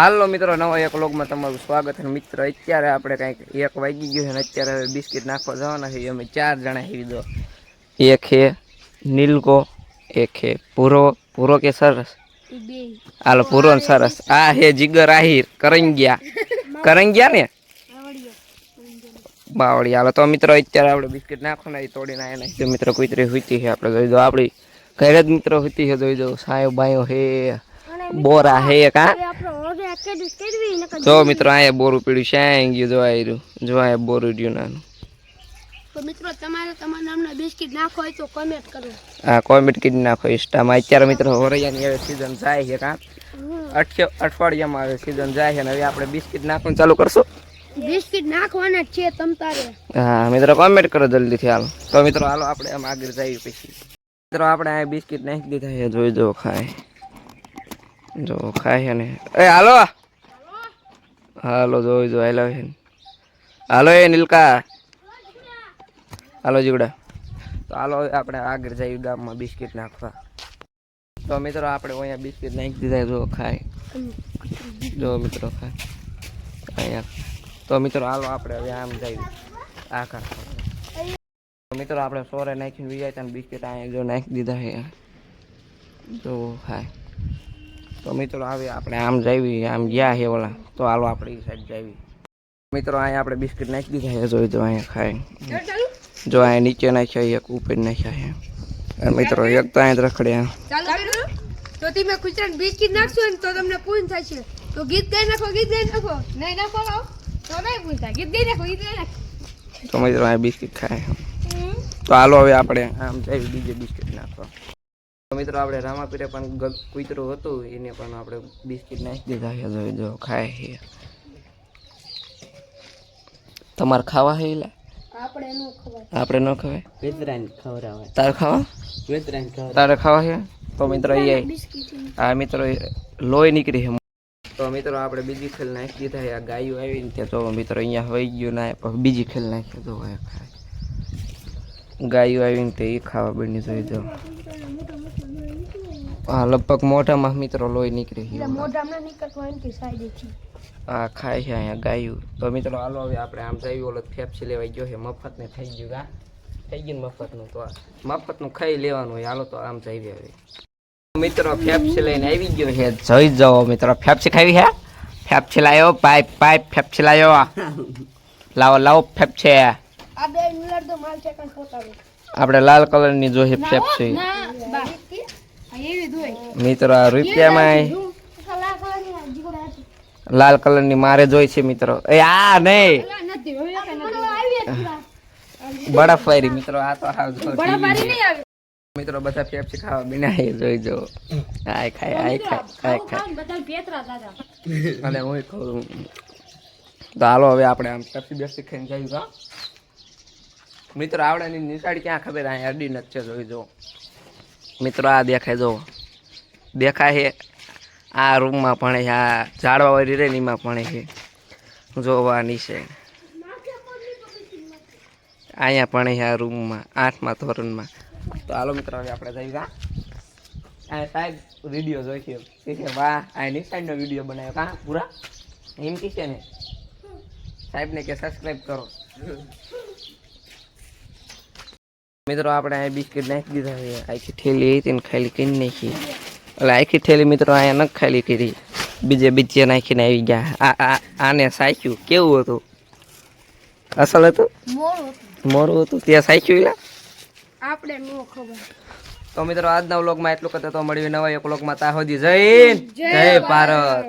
હાલો મિત્રો, નવા એક વ્લોગમાં તમારું સ્વાગત છે. મિત્ર અત્યારે આપણે કંઈક 1 વાગી ગયું છે અને અત્યારે હવે બિસ્કિટ નાખવા જવાના છે. અમે 4 જણા આવી દો. એક છે નીલકો, એક છે પૂરો. પૂરો કે સરસ? હાલો પૂરો ને સરસ. આ હે જીગર આહિર કરંગિયા ને બાવળી. હાલો તો મિત્રો અત્યારે આપણે બિસ્કિટ નાખવાના તોડીને આવ્યા ને મિત્રો કુતરી હુતી છે. આપણે જોઈ દો આપણી ઘરે જ મિત્રો હુતી છે. જોઈ દો સાયો બાયો હે, બોરા હે કા. જો મિત્રો અહીંયા બોરું પીડ્યું શ્યાં ગયું. જોવા રહ્યું, જોવા બોરું રહ્યું નાનું. તો મિત્રો તમારે તમારા નામના બિસ્કિટ નાખો હોય તો કમેન્ટ કરો. હા, કોમેન્ટ કરી નાખો ઇન્સ્ટામાં. અત્યારે મિત્રો હોરૈયાની હવે સીઝન જાય છે કા. અઠવાડિયામાં હવે સીઝન જાય છે ને હવે આપણે બિસ્કિટ નાખવાનું ચાલુ કરશું. બિસ્કિટ નાખવાના છે તમ તારે. હા મિત્રો કોમેન્ટ કરો જલ્દીથી. હાલો તો મિત્રો હાલો આપણે આમ આગળ જઈએ. પછી મિત્રો આપણે આ બિસ્કિટ નાખી દીધા છે. જોઈ જો ખાય, જો ખાય છે ને. એ હાલો હાલો જોઈ જો હાલો છે. હાલો એ નીલકા, હાલો જીવડા. તો હાલો આપણે આગળ જઈએ ગામમાં બિસ્કિટ નાખવા. તો મિત્રો આપણે અહીંયા બિસ્કિટ નાખી દીધા. જો ખાય, જો મિત્રો ખાય અહીંયા. તો મિત્રો હાલો આપણે હવે આમ જઈએ આ કાઢવા. મિત્રો આપણે સોરે નાખીને વીજાય ત્યાં બિસ્કિટ અહીંયા જો નાખી દીધા છે. જો ખાય. તો મિત્રો હવે આપણે આમ જઈએ, આમ ગયા છે ઓલા. તો હાલો આપણે એ સાઈડ જઈએ. મિત્રો અહીંયા આપણે બિસ્કિટ નાખી દીધા છે. જોઈ દો અહીંયા ખાય. જો અહીંયા નીચે નાખ્યા, એક ઉપર નાખ્યા છે મિત્રો. એક તો અહીંયા રખડ્યા. તો તમે કુતરાને બિસ્કિટ નાખશો ને તો તમને પૂન થશે. તો ગીત ગાઈ નાખો, ગીત ગાઈ નાખો. નહીં નાખો તો નહીં પૂન થાય. ગીત ગાઈ નાખો, ગીત ગાઈ નાખો. તો મિત્રો અહીંયા બિસ્કિટ ખાય. તો હાલો હવે આપણે આમ જઈએ બીજે બિસ્કિટ નાખવા. તો મિત્રો આપણે રામાપીરે પણ કૂતરું હતું એને પણ આપણે બિસ્કિટ નાખી દીધા છે. જોઈ દો ખાય છે. તમારે ખાવા છે? એલા આપણે ન ખવાય. તારે ખાવા? તારે ખાવા છે? તો મિત્રો એ આ મિત્રો લોહી નીકળી છે. તો મિત્રો આપણે બીજી ખેલ નાખી દીધા છે. આ ગાયું આવી ને ત્યાં તો મિત્રો અહીંયા વહી ગયું ના બીજી ખેલ નાખી દો. ગાયું આવીને તે એ ખાવા બની જોઈ દો. હા લગભગ મોઢામાં મિત્રો લોહી નીકળી ગયું. હા ખાય છે અહીંયા ગાયું. તો મિત્રો હાલો હવે આપણે આમ જઈએ. ઓલો ફેફસી લેવાઈ ગયો છે. મફત ને થઈ ગયું કા, થઈ ગયું મફતનું. તો મફતનું ખાઈ લેવાનું હોય. હાલો તો આમ જઈએ હવે. મિત્રો ફેફસી લઈને આવી ગયો છે. જોઈ જાઓ મિત્રો ફેફસી ખાવી છે. ફેફસી લાવ્યો, પાઇપ પાઇપ ફેફસી લાવ્યો. લાવો લાવો ફેફસી. આપણે લાલ કલર ની જોઈએ ફેફસી મિત્રો. આ રૂપિયામાં લાલ કલર ની મારે જોઈ છે મિત્રો. એ આ નહીં બરફ વાળી મિત્રો. આ તો મિત્રો બધા પેપ્સી ખાવા બનાવી જોઈ જો. આય ખાય, આય ખાય, આય ખાય. અને હું ખાઉં. તો હાલો હવે આપણે આમ પેપ્સી બેસી ખાઈને જઈએ કા. મિત્રો આવડાની નિશાળી ક્યાં ખબર? અહીંયા અડી નથી છે. જોઈ જો મિત્રો આ દેખાય, જો દેખાય છે. આ રૂમમાં ભણે છે. આ ઝાડવા વાળી રે એમાં ભણે છે. જોવા નીચે અહીંયા ભણે છે. આ રૂમમાં 8મા ધોરણમાં. તો હાલો મિત્રો હવે આપણે જઈએ કા. આ સાહેબ વિડીયો જોઈ છે. વાહ આ નિશાળનો વિડીયો બનાવ્યો કા પૂરા એમ કે છે ને. સાહેબને કે સબસ્ક્રાઈબ કરો. મિત્રો આપણે આ બિસ્કિટ નાખી દીધા છે. આખી ઠેલી હતી ને ખાલી કરી નાખી. એટલે આખી ઠેલી મિત્રો અહીંયા નથી ખાલી કરી, બીજે નાખીને આવી ગયા. આને સાખ્યું કેવું હતું? અસલ હતું? મોરું હતું. ત્યાં સાખ્યું એલા આપણે નો ખબર. તો મિત્રો આજના વ્લોગમાં એટલું કરતા તો મળ્યું નવા એક વ્લોગમાં. તા સુધી જય ભારત.